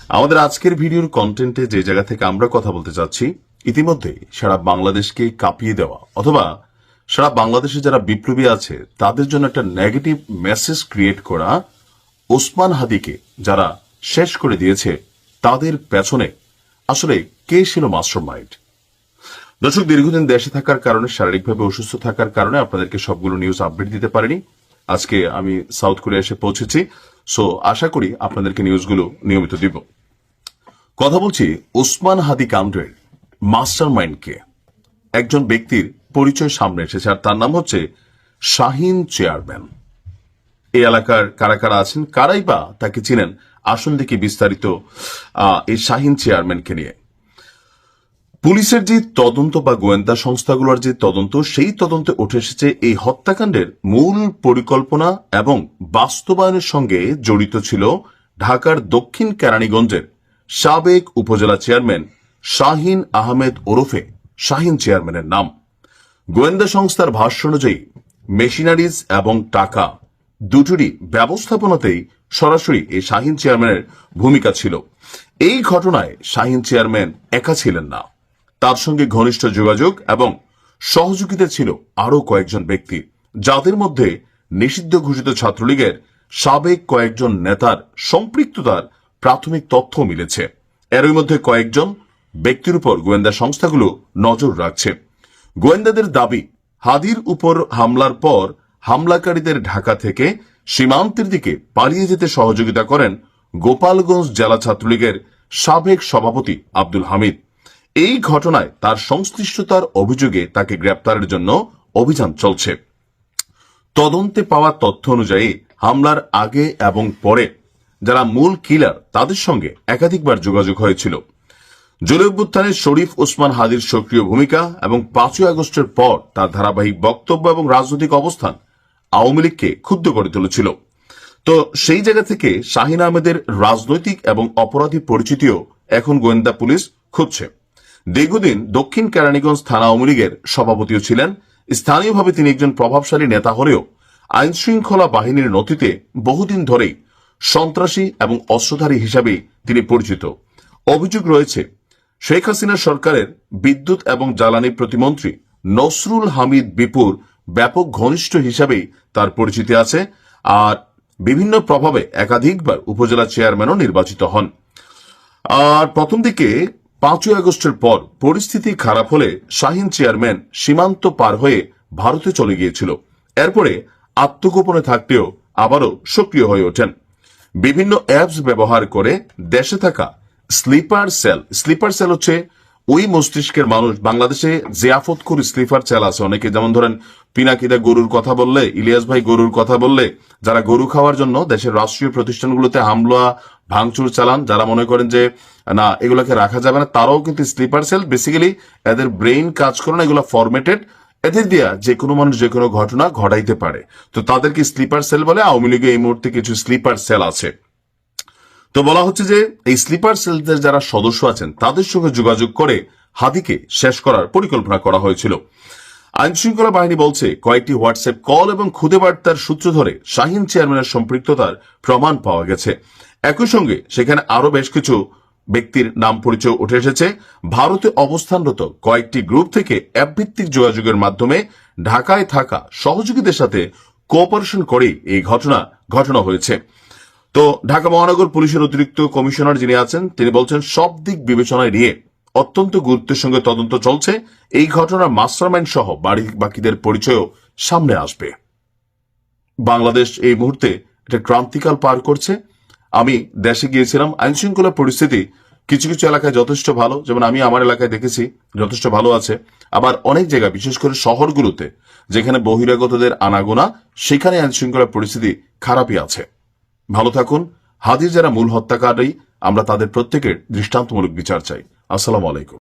আমাদের আজকের ভিডিওর কন্টেন্টে যে জায়গা থেকে আমরা কথা বলতে চাচ্ছি, ইতিমধ্যে সারা বাংলাদেশকে কাঁপিয়ে দেওয়া অথবা সারা বাংলাদেশে যারা বিপ্লবী আছে তাদের জন্য একটা নেগেটিভ মেসেজ ক্রিয়েট করা ওসমান হাদিকে যারা শেষ করে দিয়েছে, তাদের পেছনে আসলে কে ছিল মাস্টারমাইন্ড। দর্শক, দীর্ঘদিন দেশে থাকার কারণে, শারীরিকভাবে অসুস্থ থাকার কারণে আপনাদেরকে সবগুলো নিউজ আপডেট দিতে পারিনি। আজকে আমি সাউথ কোরিয়া এসে পৌঁছেছি, সো আশা করি আপনাদেরকে নিউজগুলো নিয়মিত দিব। কথা বলছি ওসমান হাদি কাণ্ডের মাস্টারমাইন্ড কে। একজন ব্যক্তির পরিচয় সামনে এসেছে, আর তার নাম হচ্ছে শাহীন চেয়ারম্যান। এই এলাকার কারা কারা আছেন, কারাই বা তাকে চিনেন, আসল দিকে বিস্তারিত এই শাহীন চেয়ারম্যানকে নিয়ে। পুলিশের যে তদন্ত বা গোয়েন্দা সংস্থাগুলোর যে তদন্ত, সেই তদন্তে উঠে এসেছে এই হত্যাকাণ্ডের মূল পরিকল্পনা এবং বাস্তবায়নের সঙ্গে জড়িত ছিল ঢাকার দক্ষিণ কেরানীগঞ্জের সাবেক উপজেলা চেয়ারম্যান শাহীন আহমেদ ওরফে শাহীন চেয়ারম্যানের নাম। গোয়েন্দা সংস্থার ভাষ্য অনুযায়ী মেশিনারিজ এবং টাকা দুটোরই ব্যবস্থাপনাতেই সরাসরি এই শাহীন চেয়ারম্যানের ভূমিকা ছিল। এই ঘটনায় শাহীন চেয়ারম্যান একা ছিলেন না, তার সঙ্গে ঘনিষ্ঠ যোগাযোগ এবং সহযোগিতা ছিল আরও কয়েকজন ব্যক্তি, যাদের মধ্যে নিষিদ্ধ ঘোষিত ছাত্রলীগের সাবেক কয়েকজন নেতার সম্পৃক্ততার প্রাথমিক তথ্য মিলেছে। এরই মধ্যে কয়েকজন ব্যক্তির উপর গোয়েন্দা সংস্থাগুলো নজর রাখছে। গোয়েন্দাদের দাবি, হাদির উপর হামলার পর হামলাকারীদের ঢাকা থেকে সীমান্তের দিকে পালিয়ে যেতে সহযোগিতা করেন গোপালগঞ্জ জেলা ছাত্রলীগের সাবেক সভাপতি আব্দুল হামিদ। এই ঘটনায় তার সংশ্লিষ্টতার অভিযোগে তাকে গ্রেপ্তারের জন্য অভিযান চলছে। তদন্তে পাওয়া তথ্য অনুযায়ী হামলার আগে এবং পরে যারা মূল কিলার, তাদের সঙ্গে একাধিকবার যোগাযোগ হয়েছিল। জুলাই অভ্যুত্থানে শরীফ ওসমান হাদির সক্রিয় ভূমিকা এবং 5ই আগস্টের পর তার ধারাবাহিক বক্তব্য এবং রাজনৈতিক অবস্থান আওয়ামী লীগকে ক্ষুব্ধ করে তুলেছিল। তো সেই জায়গা থেকে শাহীন আহমেদের রাজনৈতিক এবং অপরাধী পরিচিতিও এখন গোয়েন্দা পুলিশ খুঁজছে। দীর্ঘদিন দক্ষিণ কেরানীগঞ্জ থানা আওয়ামী লীগের সভাপতিও ছিলেন। স্থানীয়ভাবে তিনি একজন প্রভাবশালী নেতা হলেও আইন শৃঙ্খলা বাহিনীর নথিতে বহুদিন ধরেই সন্ত্রাসী এবং অস্ত্রধারী হিসাবে তিনি পরিচিত। অভিযোগ রয়েছে, শেখ হাসিনা সরকারের বিদ্যুৎ এবং জ্বালানি প্রতিমন্ত্রী নসরুল হামিদ বিপুর ব্যাপক ঘনিষ্ঠ হিসাবেই তার পরিচিতি আছে, আর বিভিন্ন প্রভাবে একাধিকবার উপজেলা চেয়ারম্যানও নির্বাচিত হন। আর প্রথম দিকে 5ই আগস্টের পর পরিস্থিতি খারাপ হলে শাহীন চেয়ারম্যান সীমান্ত পার হয়ে ভারতে চলে গিয়েছিল। এরপরে আত্মগোপনে থাকতেও আবারও সক্রিয় হয়ে ওঠেন। বিভিন্ন অ্যাপস ব্যবহার করে দেশে থাকা স্লিপার সেল হচ্ছে ওই মস্তিষ্কের মানুষ। বাংলাদেশে জিয়াফত করে স্লিপার সেল আছে অনেকে, যেমন ধরেন পিনাকিদা গরুর কথা বললে, ইলিয়াস ভাই গরুর কথা বললে, যারা গরু খাওয়ার জন্য দেশের রাষ্ট্রীয় প্রতিষ্ঠানগুলোতে হামলা ভাঙচুর চালান, যারা মনে করেন যে না এগুলোকে রাখা যাবে না, তারাও কিন্তু স্লিপার সেল। বেসিক্যালি এদের ব্রেইন কাজ করে না, এগুলো ফরম্যাটেড, এদের দিয়া যে কোনো মানুষ যে কোনো ঘটনা ঘটাইতে পারে। তো তাদেরকে স্লিপার সেল বলে। আওয়ামী লীগে এই মুহূর্তে কিছু স্লিপার সেল আছে। তো বলা হচ্ছে যে এই স্লিপার সেলদের যারা সদস্য আছেন তাদের সঙ্গে যোগাযোগ করে হাদিকে শেষ করার পরিকল্পনা করা হয়েছিল। আইন শৃঙ্খলা বাহিনী বলছে, কয়েকটি হোয়াটসঅ্যাপ কল এবং খুদে বার্তার সূত্র ধরে শাহীন চেয়ারম্যানের সম্পৃক্ততার প্রমাণ পাওয়া গেছে। একই সঙ্গে সেখানে আরো বেশ কিছু ব্যক্তির নাম পরিচয় উঠে এসেছে। ভারতে অবস্থানরত কয়েকটি গ্রুপ থেকে অ্যাপ ভিত্তিক যোগাযোগের মাধ্যমে ঢাকায় থাকা সহযোগীদের সাথে কোঅপারেশন করেই এই ঘটনা হয়েছে। তো ঢাকা মহানগর পুলিশের অতিরিক্ত কমিশনার যিনি আছেন তিনি বলছেন, সব দিক বিবেচনায় নিয়ে অত্যন্ত গুরুত্বের সঙ্গে তদন্ত চলছে। এই ঘটনার মাস্টারমাইন্ড সহ বাকিদের পরিচয়ও সামনে আসবে। বাংলাদেশ এই মুহূর্তে একটা ক্রান্তিকাল পার করছে। আমি দেশে গিয়েছিলাম, আইন শৃঙ্খলা পরিস্থিতি কিছু কিছু এলাকায় যথেষ্ট ভালো, যেমন আমি আমার এলাকায় দেখেছি যথেষ্ট ভালো আছে। আবার অনেক জায়গায়, বিশেষ করে শহরগুলোতে যেখানে বহিরাগতদের আনাগোনা, সেখানে আইন শৃঙ্খলা পরিস্থিতি খারাপই আছে। ভালো থাকুন। হাদির যারা মূল হত্যাকারী, আমরা তাদের প্রত্যেকের দৃষ্টান্তমূলক বিচার চাই। আসসালামু আলাইকুম।